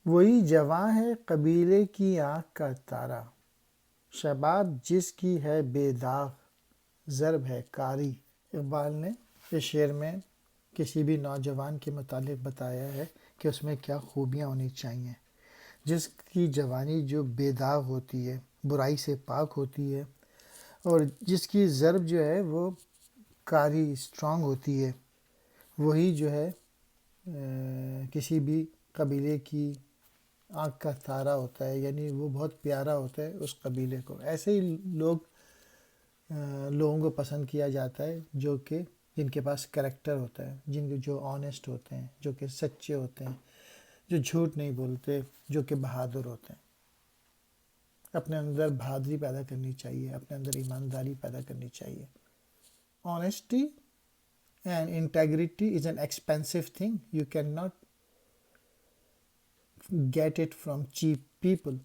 وہی جواں ہے قبیلے کی آنکھ کا تارا، شباب جس کی ہے بے داغ، ضرب ہے کاری۔ اقبال نے اس شعر میں کسی بھی نوجوان کے متعلق بتایا ہے کہ اس میں کیا خوبیاں ہونی چاہیے۔ جس کی جوانی جو بے داغ ہوتی ہے، برائی سے پاک ہوتی ہے، اور جس کی ضرب جو ہے وہ کاری اسٹرانگ ہوتی ہے، وہی جو ہے کسی بھی قبیلے کی آنکھ کا تارا ہوتا ہے، یعنی وہ بہت پیارا ہوتا ہے اس قبیلے کو۔ ایسے ہی لوگوں کو پسند کیا جاتا ہے جن کے پاس کریکٹر ہوتا ہے، جو آنیسٹ ہوتے ہیں، جو کہ سچے ہوتے ہیں، جو جھوٹ نہیں بولتے، جو کہ بہادر ہوتے ہیں۔ اپنے اندر بہادری پیدا کرنی چاہیے، اپنے اندر ایمانداری پیدا کرنی چاہیے۔ Honesty and integrity is an expensive thing, you can not get it from cheap people.